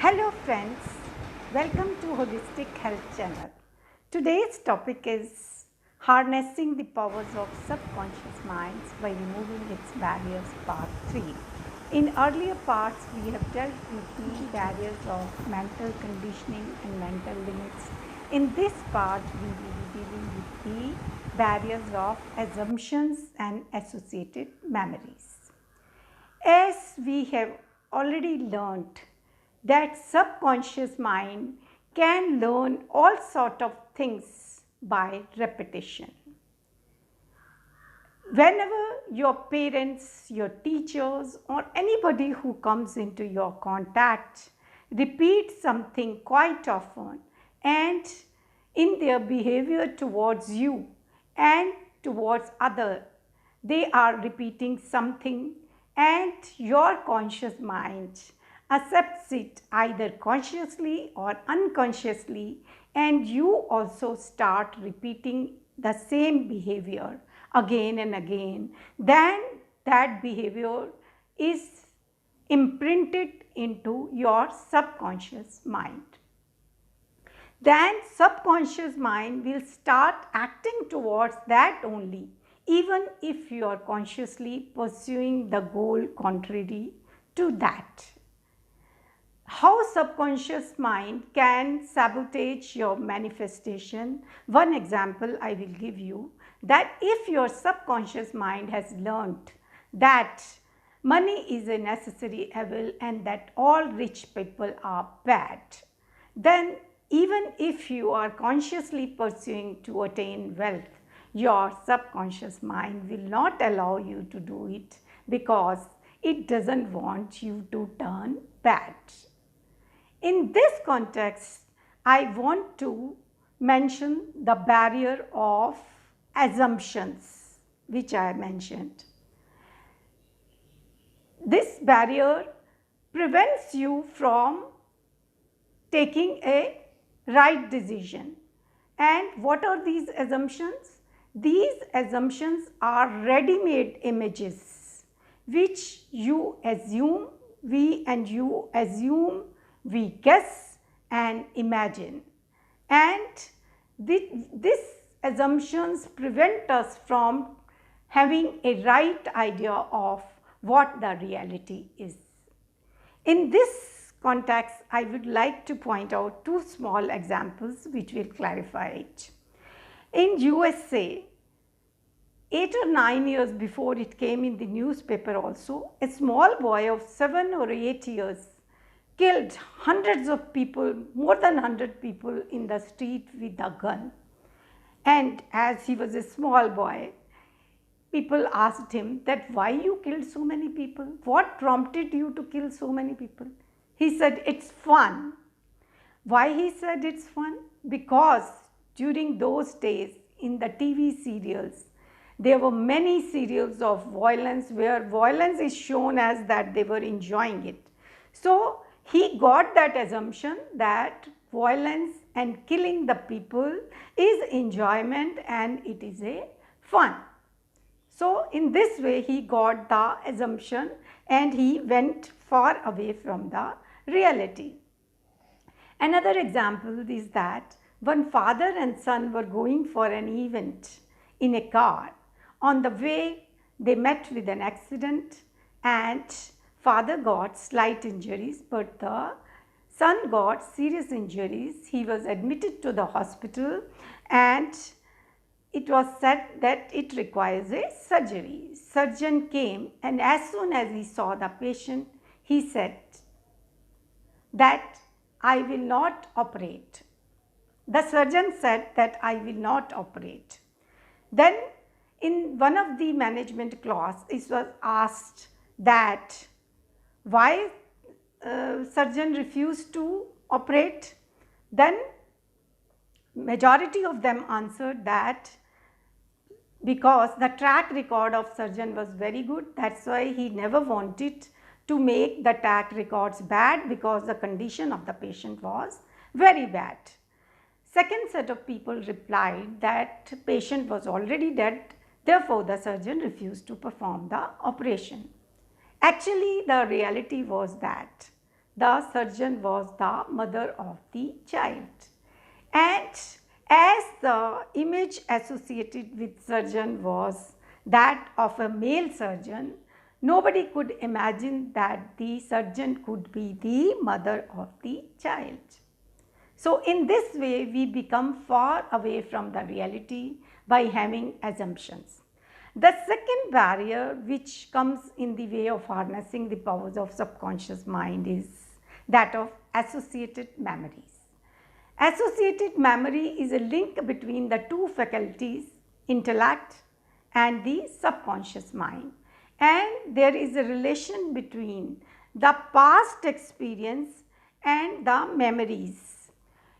Hello friends, welcome to Holistic Health Channel. Today's topic is harnessing the powers of subconscious minds by removing its barriers, part 3. In earlier parts, we have dealt with the barriers of mental conditioning and mental limits. In this part, we will be dealing with the barriers of assumptions and associated memories. As we have already learned, that subconscious mind can learn all sort of things by repetition. Whenever your parents, your teachers, or anybody who comes into your contact repeat something quite often, and in their behavior towards you and towards others, they are repeating something, and your conscious mind accepts it either consciously or unconsciously, and you also start repeating the same behavior again and again. Then that behavior is imprinted into your subconscious mind. Then subconscious mind will start acting towards that only, even if you are consciously pursuing the goal contrary to that. How subconscious mind can sabotage your manifestation? One example I will give you, that if your subconscious mind has learnt that money is a necessary evil and that all rich people are bad, then even if you are consciously pursuing to attain wealth, your subconscious mind will not allow you to do it because it doesn't want you to turn bad. In this context, I want to mention the barrier of assumptions, which I mentioned. This barrier prevents you from taking a right decision. And what are these assumptions? These assumptions are ready-made images which you assume, we guess and imagine, and these assumptions prevent us from having a right idea of what the reality is. In this context, I would like to point out two small examples which will clarify it. In USA, 8 or 9 years before it came in the newspaper also, a small boy of 7 or 8 years killed hundreds of people, more than 100 people in the street with a gun. And as he was a small boy, people asked him that why you killed so many people? What prompted you to kill so many people? He said, it's fun. Why he said it's fun? Because during those days in the TV serials, there were many serials of violence where violence is shown as that they were enjoying it. So he got that assumption that violence and killing the people is enjoyment and it is a fun. So in this way he got the assumption and he went far away from the reality. Another example is that one father and son were going for an event in a car. On the way they met with an accident and father got slight injuries, but the son got serious injuries. He was admitted to the hospital and it was said that it requires a surgery. Surgeon came and as soon as he saw the patient, he said that I will not operate. The surgeon said that I will not operate. Then in one of the management class, it was asked that why surgeon refused to operate. Then majority of them answered that because the track record of surgeon was very good, that's why he never wanted to make the track records bad because the condition of the patient was very bad. Second set of people replied that patient was already dead, therefore the surgeon refused to perform the operation. Actually, the reality was that the surgeon was the mother of the child. And as the image associated with surgeon was that of a male surgeon, nobody could imagine that the surgeon could be the mother of the child. So in this way, we become far away from the reality by having assumptions. The second barrier which comes in the way of harnessing the powers of subconscious mind is that of associated memories. Associated memory is a link between the two faculties, intellect and the subconscious mind. And there is a relation between the past experience and the memories.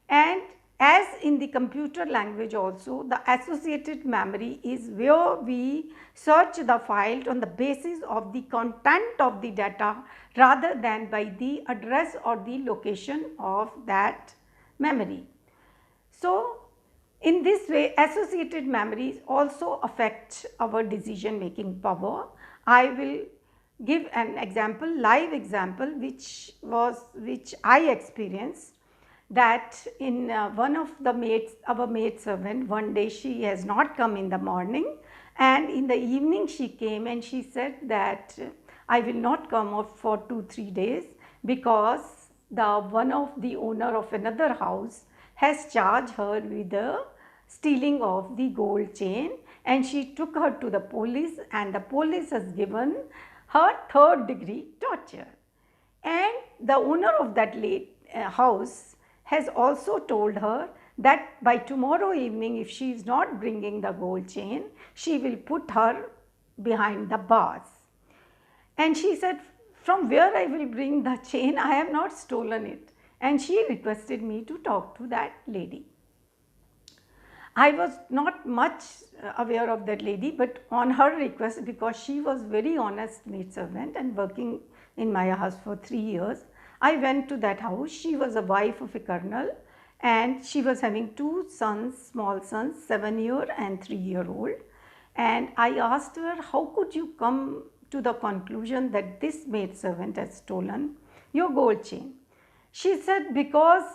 And as in the computer language also, the associated memory is where we search the file on the basis of the content of the data rather than by the address or the location of that memory. So, in this way, associated memories also affect our decision making power. I will give an example, live example, which I experienced, that in one of the maids, our maid servant, one day she has not come in the morning, and in the evening she came and she said that I will not come out for 2-3 days because one of the owner of another house has charged her with the stealing of the gold chain, and she took her to the police, and the police has given her 3rd-degree torture. And the owner of that house has also told her that by tomorrow evening, if she is not bringing the gold chain, she will put her behind the bars. And she said, from where I will bring the chain? I have not stolen it. And she requested me to talk to that lady. I was not much aware of that lady, but on her request, because she was very honest maid servant and working in my house for 3 years, I went to that house. She was a wife of a colonel and she was having 2 sons, small sons, 7-year and 3-year-old. And I asked her, how could you come to the conclusion that this maid servant has stolen your gold chain? She said, because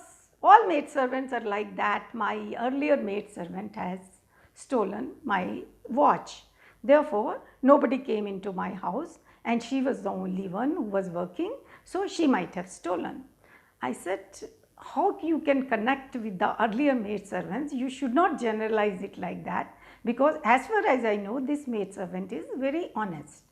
all maid servants are like that. My earlier maid servant has stolen my watch. Therefore, nobody came into my house and she was the only one who was working, so she might have stolen. I said, how you can connect with the earlier maid servants? You should not generalize it like that, because as far as I know, this maid servant is very honest.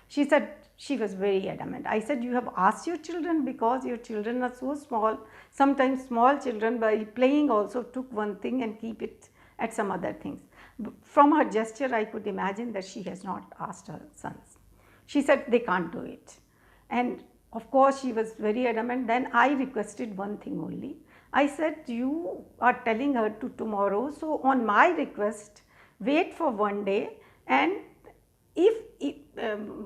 She said, she was very adamant. I said, you have asked your children, because your children are so small. Sometimes small children by playing also took one thing and keep it at some other things. From her gesture, I could imagine that she has not asked her sons. She said, they can't do it. And of course, she was very adamant. Then I requested one thing only. I said, you are telling her to tomorrow. So on my request, wait for 1 day, and if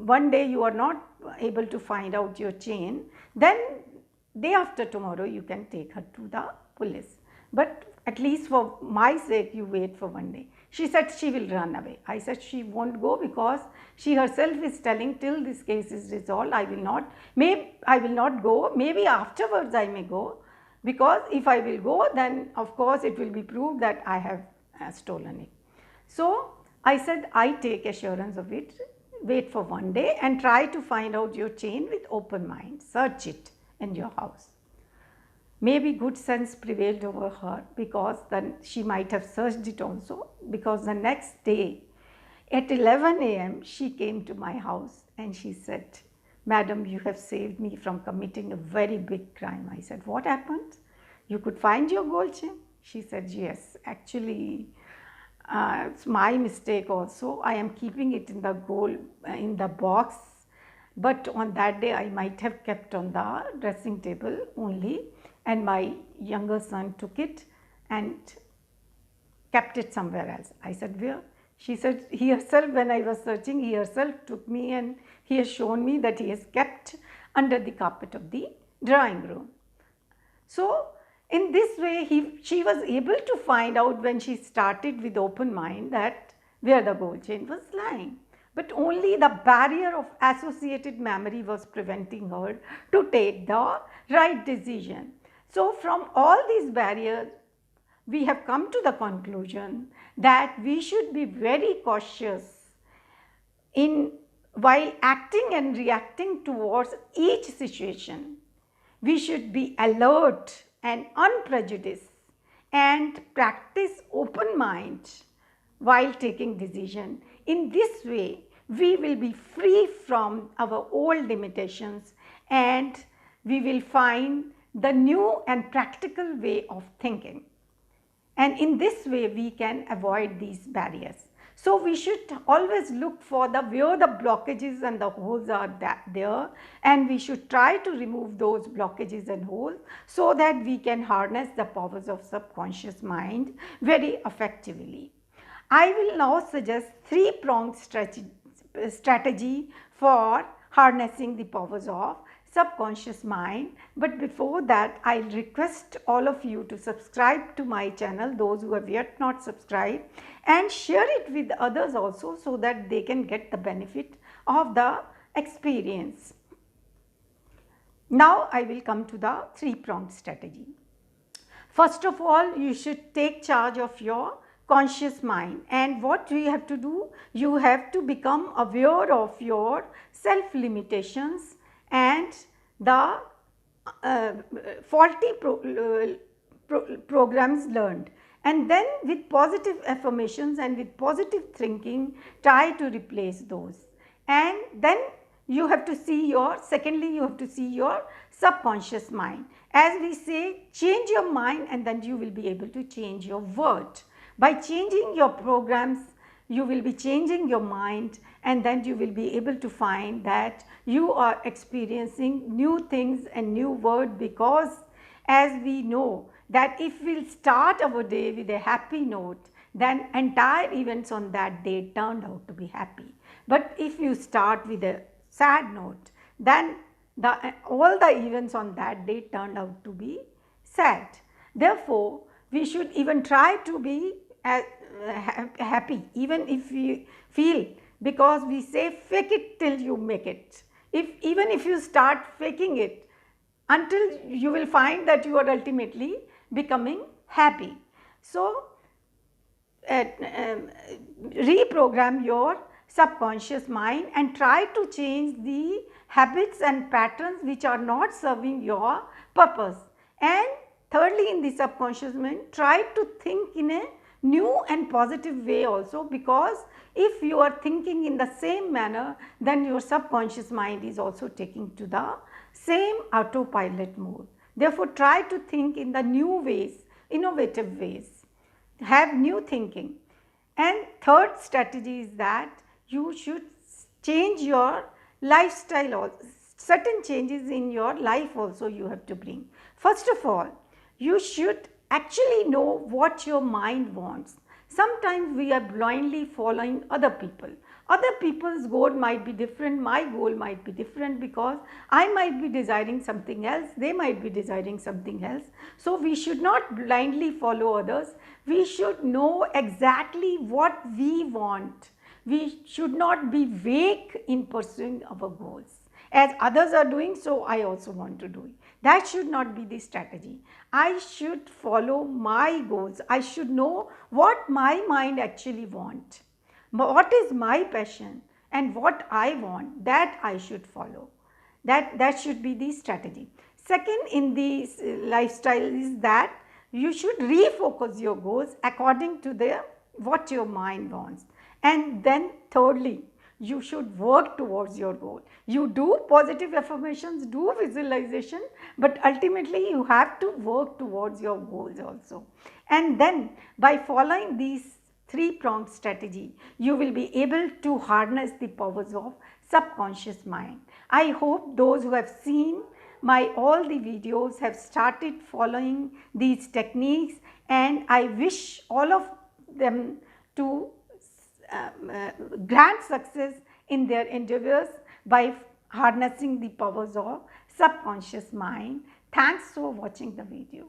one day you are not able to find out your chain, then day after tomorrow you can take her to the police. But at least for my sake, you wait for 1 day. She said she will run away. I said she won't go, because she herself is telling, till this case is resolved, I will not go. Maybe afterwards I may go, because if I will go, then of course it will be proved that I have stolen it. So I said, I take assurance of it. Wait for 1 day and try to find out your chain with open mind. Search it in your house. Maybe good sense prevailed over her, because then she might have searched it also, because the next day at 11 a.m. she came to my house and she said, Madam, you have saved me from committing a very big crime. I said, what happened? You could find your gold chain? She said, yes, actually it's my mistake also. I am keeping it in the box, but on that day I might have kept on the dressing table only, and my younger son took it and kept it somewhere else. I said, where? She said, he herself, when I was searching, he herself took me and he has shown me that he has kept under the carpet of the drawing room. So in this way, she was able to find out, when she started with open mind, that where the gold chain was lying. But only the barrier of associated memory was preventing her to take the right decision. So from all these barriers, we have come to the conclusion that we should be very cautious in while acting and reacting towards each situation. We should be alert and unprejudiced and practice open mind while taking decision. In this way, we will be free from our old limitations and we will find the new and practical way of thinking. And in this way, we can avoid these barriers. So we should always look for where the blockages and the holes are there, and we should try to remove those blockages and holes so that we can harness the powers of subconscious mind very effectively. I will now suggest three-pronged strategy for harnessing the powers of subconscious mind. But before that, I will request all of you to subscribe to my channel, those who have yet not subscribed, and share it with others also so that they can get the benefit of the experience. Now I will come to the three-pronged strategy. First of all, you should take charge of your conscious mind, and what you have to do, you have to become aware of your self limitations and the faulty programs learned, and then with positive affirmations and with positive thinking try to replace those. And then you have to see secondly you have to see your subconscious mind. As we say, change your mind and then you will be able to change your world. By changing your programs, you will be changing your mind, and then you will be able to find that you are experiencing new things and new world, because as we know that if we will start our day with a happy note, then entire events on that day turned out to be happy. But if you start with a sad note, then all the events on that day turned out to be sad. Therefore, we should even try to be happy, even if we feel, because we say fake it till you make it. Even if you start faking it, until you will find that you are ultimately becoming happy. So reprogram your subconscious mind and try to change the habits and patterns which are not serving your purpose. And thirdly, in the subconscious mind, try to think in a new and positive way also, because if you are thinking in the same manner, then your subconscious mind is also taking to the same autopilot mode. Therefore, try to think in the new ways, innovative ways, have new thinking. And third strategy is that you should change your lifestyle also. Certain changes in your life also you have to bring. First of all, you should actually know what your mind wants. Sometimes we are blindly following other people. Other people's goal might be different, my goal might be different, because I might be desiring something else, they might be desiring something else. So we should not blindly follow others. We should know exactly what we want. We should not be vague in pursuing our goals. As others are doing, so I also want to do it. That should not be the strategy. I should follow my goals. I should know what my mind actually wants. What is my passion and what I want, that I should follow. That should be the strategy. Second in the lifestyle is that you should refocus your goals according to what your mind wants. And then thirdly, you should work towards your goal. You do positive affirmations, do visualization, but ultimately you have to work towards your goals also. And then by following these three-pronged strategy, you will be able to harness the powers of subconscious mind. I hope those who have seen all the videos have started following these techniques, and I wish all of them to grant success in their endeavors by harnessing the powers of subconscious mind. Thanks for watching the video.